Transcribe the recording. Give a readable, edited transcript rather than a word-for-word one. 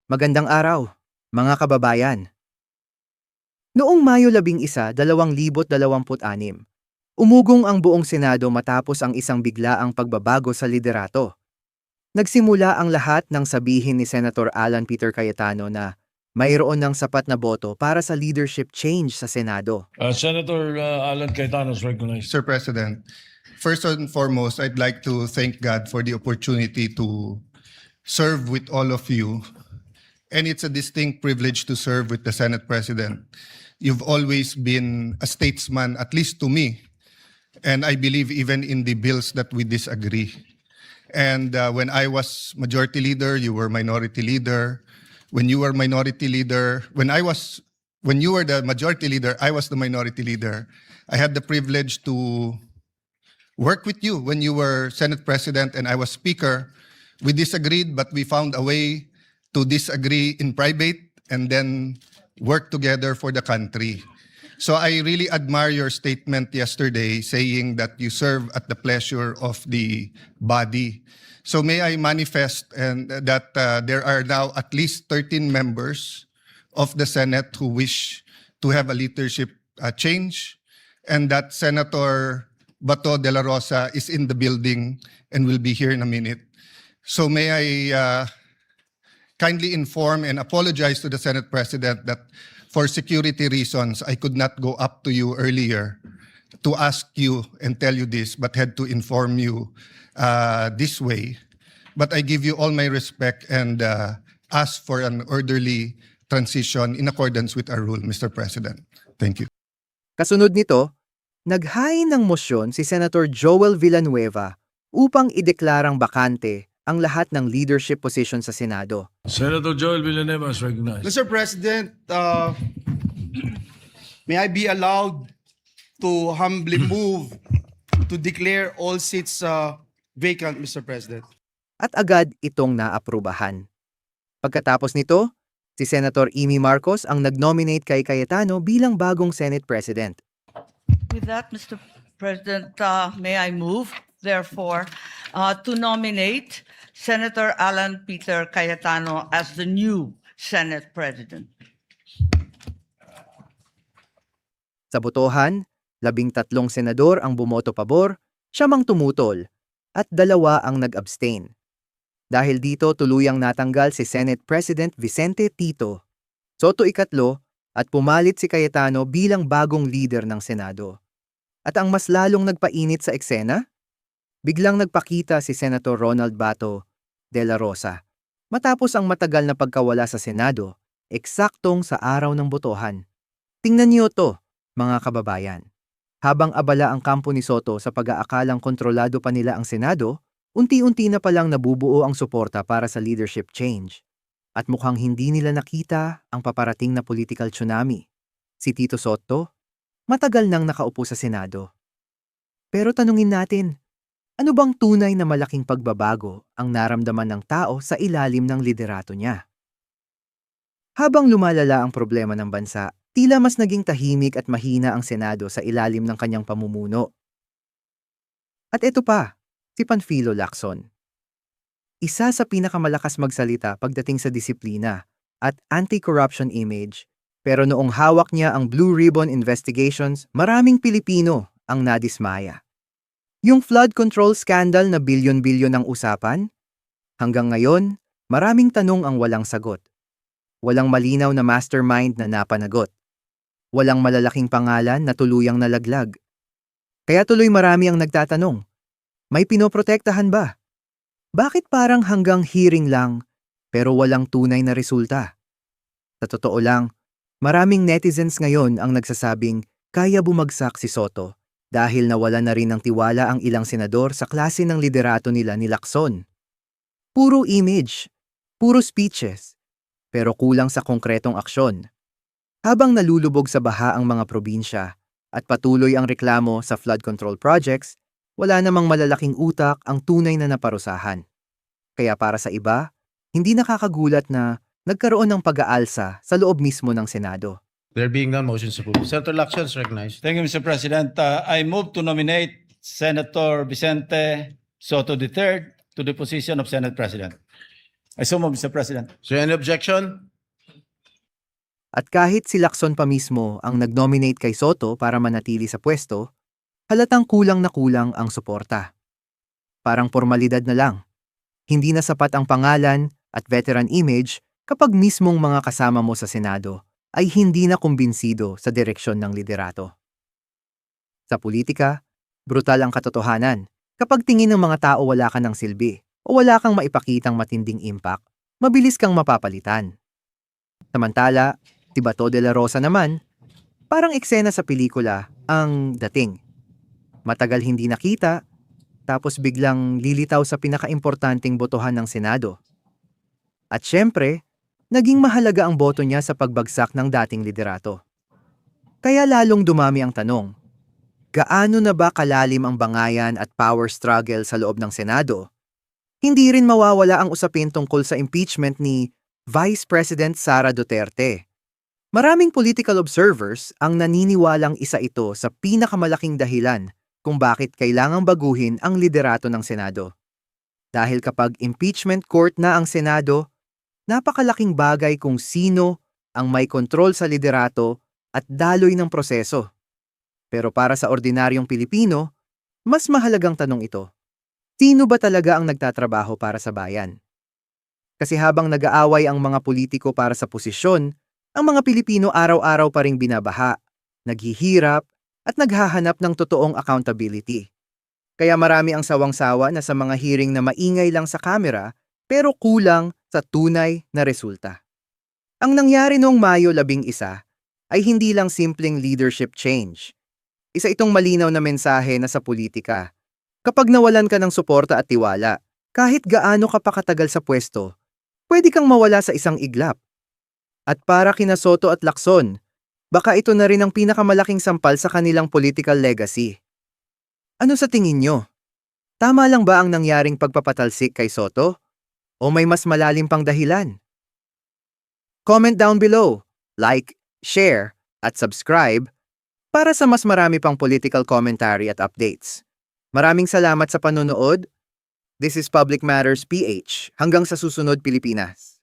Magandang araw, mga kababayan. Noong Mayo 11, 2026, umugong ang buong Senado matapos ang isang biglaang pagbabago sa liderato. Nagsimula ang lahat ng sabihin ni Senator Alan Peter Cayetano na mayroon ng sapat na boto para sa leadership change sa Senado. Senator Alan Cayetano is recognized. Mr. President, first and foremost, I'd like to thank God for the opportunity to serve with all of you. And it's a distinct privilege to serve with the Senate President. You've always been a statesman, at least to me. And I believe even in the bills that we disagree. And when I was majority leader, you were minority leader. When you were minority leader, when you were the majority leader, I was the minority leader. I had the privilege to work with you when you were Senate President and I was Speaker. We disagreed, but we found a way to disagree in private and then work together for the country. So I really admire your statement yesterday saying that you serve at the pleasure of the body. So may I manifest and that there are now at least 13 members of the Senate who wish to have a leadership change, and that Senator Bato de la Rosa is in the building and will be here in a minute. So may I kindly inform and apologize to the Senate President that for security reasons, I could not go up to you earlier to ask you and tell you this, but had to inform you this way. But I give you all my respect and ask for an orderly transition in accordance with our rule, Mr. President. Thank you. Kasunod nito, naghain ng mosyon si Senator Joel Villanueva upang ideklarang bakante ang lahat ng leadership position sa Senado. Senator Joel Villanueva is recognized. Mr. President, may I be allowed to humbly move to declare all seats vacant, Mr. President? At agad itong naaprubahan. Pagkatapos nito, si Senator Amy Marcos ang nag-nominate kay Cayetano bilang bagong Senate President. With that, Mr. President, may I move, therefore, to nominate Senator Alan Peter Cayetano as the new Senate President. Sa botohan, 13 senador ang bumoto pabor, 7 tumutol, at 2 ang nag-abstain. Dahil dito tuluyang natanggal si Senate President Vicente Tito Soto ikatlo at pumalit si Cayetano bilang bagong leader ng Senado. At ang mas lalong nagpainit sa eksena? Biglang nagpakita si Senator Ronald Bato de la Rosa matapos ang matagal na pagkawala sa Senado, eksaktong sa araw ng botohan. Tingnan niyo to, mga kababayan. Habang abala ang kampo ni Soto sa pag-aakalang kontrolado pa nila ang Senado, unti-unti na palang nabubuo ang suporta para sa leadership change. At mukhang hindi nila nakita ang paparating na political tsunami. Si Tito Soto, matagal nang nakaupo sa Senado. Pero tanungin natin, ano bang tunay na malaking pagbabago ang naramdaman ng tao sa ilalim ng liderato niya? Habang lumalala ang problema ng bansa, tila mas naging tahimik at mahina ang Senado sa ilalim ng kanyang pamumuno. At ito pa, si Panfilo Lacson. Isa sa pinakamalakas magsalita pagdating sa disiplina at anti-corruption image, pero noong hawak niya ang Blue Ribbon Investigations, maraming Pilipino ang nadismaya. Yung flood control scandal na bilyon-bilyon ang usapan? Hanggang ngayon, maraming tanong ang walang sagot. Walang malinaw na mastermind na napanagot. Walang malalaking pangalan na tuluyang nalaglag. Kaya tuloy marami ang nagtatanong, may pinoprotektahan ba? Bakit parang hanggang hearing lang, pero walang tunay na resulta? Sa totoo lang, maraming netizens ngayon ang nagsasabing kaya bumagsak si Soto dahil nawala na rin ng tiwala ang ilang senador sa klase ng liderato nila ni Lacson. Puro image, puro speeches, pero kulang sa konkretong aksyon. Habang nalulubog sa baha ang mga probinsya at patuloy ang reklamo sa flood control projects, wala namang malalaking utak ang tunay na naparusahan. Kaya para sa iba, hindi nakakagulat na nagkaroon ng pag-aalsa sa loob mismo ng Senado. There being none, motion is approved. Senator Lacson is recognized. Thank you, Mr. President. I move to nominate Senator Vicente Soto III to the position of Senate President. I so move, Mr. President. Is there any objection? At kahit si Lacson pa mismo ang nag-nominate kay Soto para manatili sa pwesto, halatang kulang na kulang ang suporta. Parang formalidad na lang. Hindi na sapat ang pangalan at veteran image kapag mismong mga kasama mo sa Senado ay hindi na kumbinsido sa direksyon ng liderato. Sa politika, brutal ang katotohanan. Kapag tingin ng mga tao wala ka ng silbi o wala kang maipakitang matinding impact, mabilis kang mapapalitan. Samantala, si Bato de la Rosa naman, parang eksena sa pelikula ang dating. Matagal hindi nakita, tapos biglang lilitaw sa pinakaimportanteng botohan ng Senado. At syempre, naging mahalaga ang boto niya sa pagbagsak ng dating liderato. Kaya lalong dumami ang tanong, gaano na ba kalalim ang bangayan at power struggle sa loob ng Senado? Hindi rin mawawala ang usapin tungkol sa impeachment ni Vice President Sara Duterte. Maraming political observers ang naniniwalang isa ito sa pinakamalaking dahilan kung bakit kailangang baguhin ang liderato ng Senado. Dahil kapag impeachment court na ang Senado, napakalaking bagay kung sino ang may kontrol sa liderato at daloy ng proseso. Pero para sa ordinaryong Pilipino, mas mahalagang tanong ito. Sino ba talaga ang nagtatrabaho para sa bayan? Kasi habang nag-aaway ang mga politiko para sa posisyon, ang mga Pilipino araw-araw pa ring binabaha, naghihirap, at naghahanap ng totoong accountability. Kaya marami ang sawang-sawa na sa mga hearing na maingay lang sa kamera, pero kulang sa tunay na resulta. Ang nangyari noong Mayo 11 ay hindi lang simpleng leadership change. Isa itong malinaw na mensahe na sa politika. Kapag nawalan ka ng suporta at tiwala, kahit gaano ka pa katagal sa pwesto, pwede kang mawala sa isang iglap. At para kina Soto at Lacson, baka ito na rin ang pinakamalaking sampal sa kanilang political legacy. Ano sa tingin nyo? Tama lang ba ang nangyaring pagpapatalsik kay Soto? O may mas malalim pang dahilan? Comment down below, like, share, at subscribe para sa mas marami pang political commentary at updates. Maraming salamat sa panonood. This is Public Matters PH. Hanggang sa susunod, Pilipinas.